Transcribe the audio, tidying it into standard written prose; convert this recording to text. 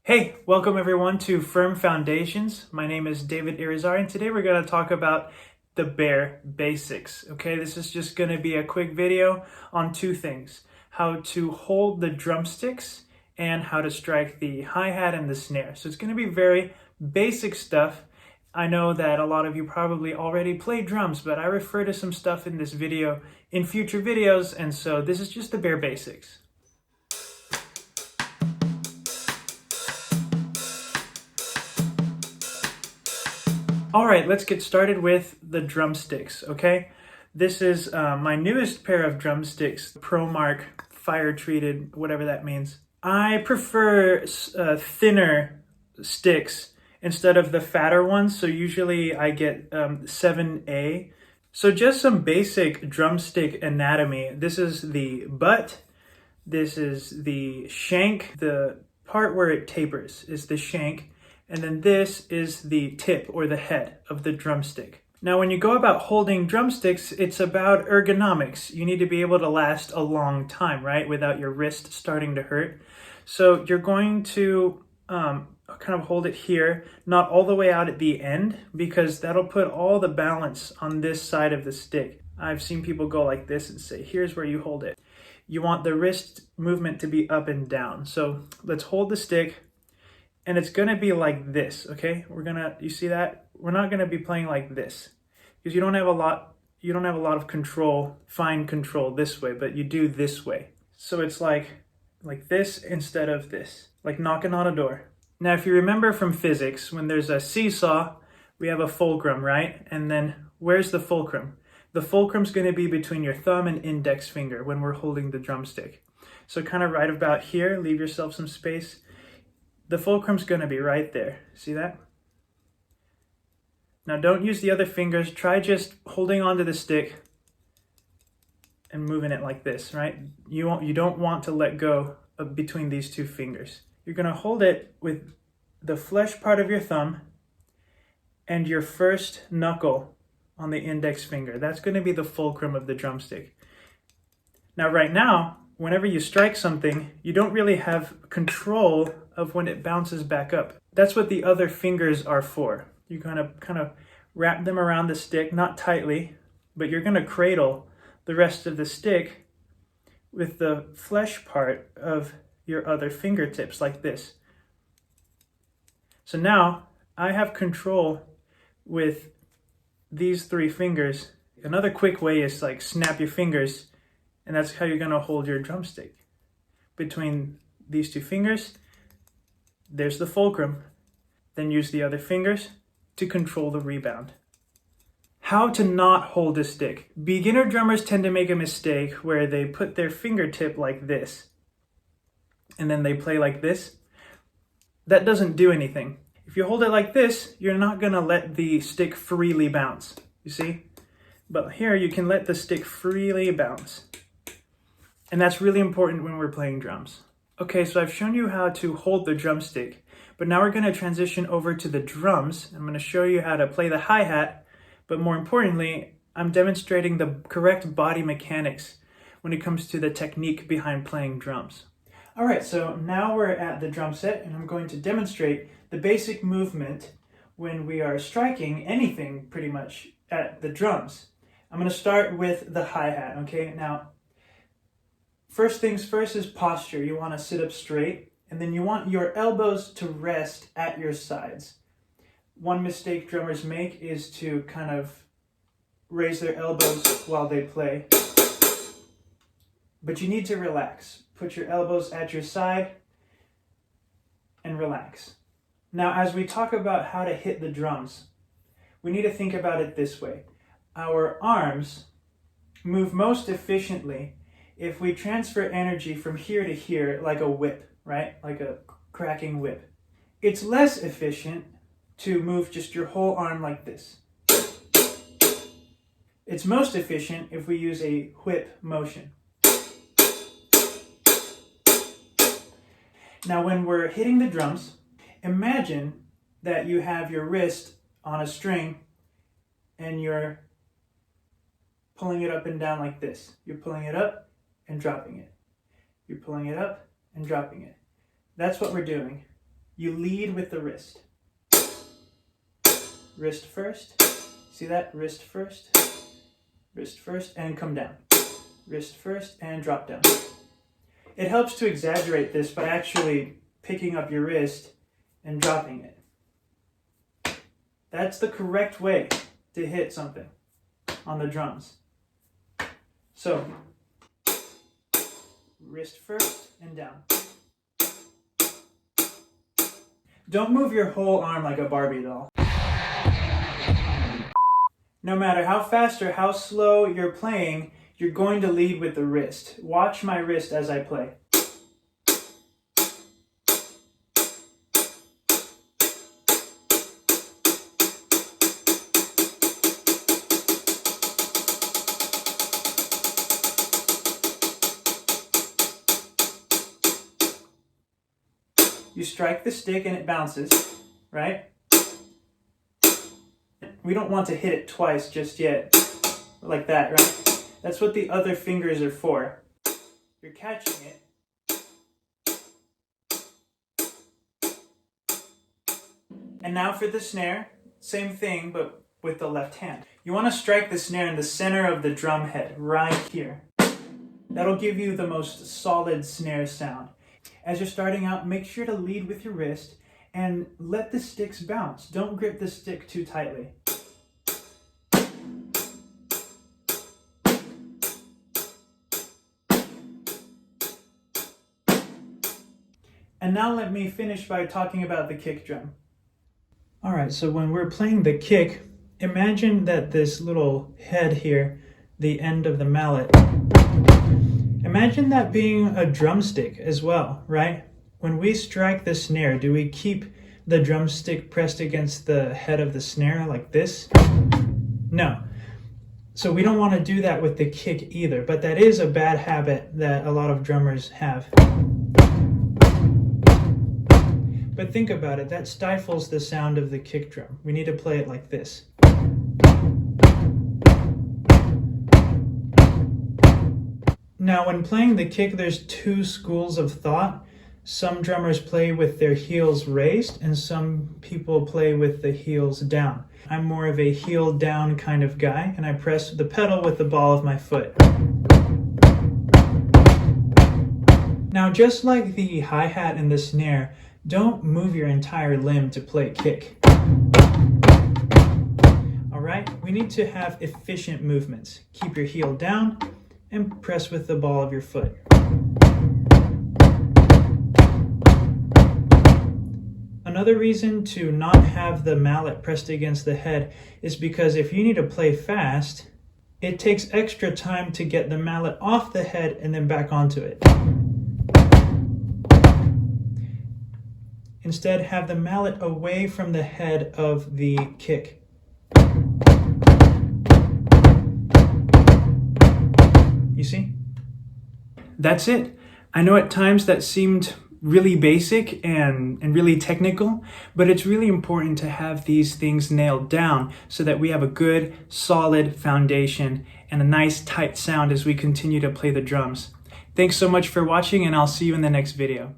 Hey, welcome everyone to Firm Foundations. My name is David Irizarry, and today we're going to talk about the bare basics. Okay, this is just going to be a quick video on two things: how to hold the drumsticks and how to strike the hi-hat and the snare. So it's going to be very basic stuff. I know that a lot of you probably already play drums, but I refer to some stuff in this video in future videos, and so this is just the bare basics. All right, let's get started with the drumsticks, okay? This is my newest pair of drumsticks, ProMark fire treated, whatever that means. I prefer thinner sticks instead of the fatter ones, so usually I get 7A. So just some basic drumstick anatomy. This is the butt, this is the shank, the part where it tapers is the shank, and then this is the tip or the head of the drumstick. Now, when you go about holding drumsticks, it's about ergonomics. You need to be able to last a long time, right? Without your wrist starting to hurt. So you're going to kind of hold it here, not all the way out at the end, because that'll put all the balance on this side of the stick. I've seen people go like this and say, here's where you hold it. You want the wrist movement to be up and down. So let's hold the stick. And it's gonna be like this, okay? You see that? We're not gonna be playing like this because you don't have a lot of control, fine control this way, but you do this way. So it's like this instead of this, like knocking on a door. Now, if you remember from physics, when there's a seesaw, we have a fulcrum, right? And then where's the fulcrum? The fulcrum's gonna be between your thumb and index finger when we're holding the drumstick. So kind of right about here, leave yourself some space. The fulcrum's going to be right there. See that? Now don't use the other fingers. Try just holding onto the stick and moving it like this, right? You don't want to let go of between these two fingers. You're going to hold it with the flesh part of your thumb and your first knuckle on the index finger. That's going to be the fulcrum of the drumstick. Now right now, whenever you strike something, you don't really have control of when it bounces back up. That's what the other fingers are for. You're gonna kind of wrap them around the stick, not tightly, but you're gonna cradle the rest of the stick with the flesh part of your other fingertips like this. So now I have control with these three fingers. Another quick way is like snap your fingers, and that's how you're gonna hold your drumstick. Between these two fingers, there's the fulcrum. Then use the other fingers to control the rebound. How to not hold a stick. Beginner drummers tend to make a mistake where they put their fingertip like this, and then they play like this. That doesn't do anything. If you hold it like this, you're not gonna let the stick freely bounce, you see? But here you can let the stick freely bounce. And that's really important when we're playing drums. Okay, so I've shown you how to hold the drumstick, but now we're gonna transition over to the drums. I'm gonna show you how to play the hi-hat, but more importantly, I'm demonstrating the correct body mechanics when it comes to the technique behind playing drums. All right, so now we're at the drum set, and I'm going to demonstrate the basic movement when we are striking anything pretty much at the drums. I'm gonna start with the hi-hat, okay? Now, first things first is posture. You want to sit up straight, and then you want your elbows to rest at your sides. One mistake drummers make is to kind of raise their elbows while they play. But you need to relax. Put your elbows at your side and relax. Now, as we talk about how to hit the drums, we need to think about it this way. Our arms move most efficiently if we transfer energy from here to here like a whip, right? Like a cracking whip. It's less efficient to move just your whole arm like this. It's most efficient if we use a whip motion. Now, when we're hitting the drums, imagine that you have your wrist on a string and you're pulling it up and down like this. You're pulling it up and dropping it. You're pulling it up and dropping it. That's what we're doing. you lead with the wrist. Wrist first. See that? Wrist first, and come down. Wrist first and drop down. It helps to exaggerate this by actually picking up your wrist and dropping it. That's the correct way to hit something on the drums. So, wrist first and down. Don't move your whole arm like a Barbie doll. No matter how fast or how slow you're playing, you're going to lead with the wrist. Watch my wrist as I play. You strike the stick and it bounces, right? We don't want to hit it twice just yet, like that, right? That's what the other fingers are for. You're catching it. And now for the snare, same thing, but with the left hand. You want to strike the snare in the center of the drum head, right here. That'll give you the most solid snare sound. As you're starting out, make sure to lead with your wrist and let the sticks bounce. Don't grip the stick too tightly. And now let me finish by talking about the kick drum. Alright, so when we're playing the kick, imagine that this little head here, the end of the mallet, imagine that being a drumstick as well, right? When we strike the snare, do we keep the drumstick pressed against the head of the snare like this? No. So we don't want to do that with the kick either, but that is a bad habit that a lot of drummers have. But think about it, that stifles the sound of the kick drum. We need to play it like this. Now, when playing the kick, there's two schools of thought. Some drummers play with their heels raised, and some people play with the heels down. I'm more of a heel down kind of guy, and I press the pedal with the ball of my foot. Now, just like the hi-hat and the snare, don't move your entire limb to play kick. Alright, we need to have efficient movements. Keep your heel down and press with the ball of your foot. Another reason to not have the mallet pressed against the head is because if you need to play fast, it takes extra time to get the mallet off the head and then back onto it. Instead, have the mallet away from the head of the kick. You see? That's it. I know at times that seemed really basic and really technical, but it's really important to have these things nailed down so that we have a good, solid foundation and a nice, tight sound as we continue to play the drums. Thanks so much for watching, and I'll see you in the next video.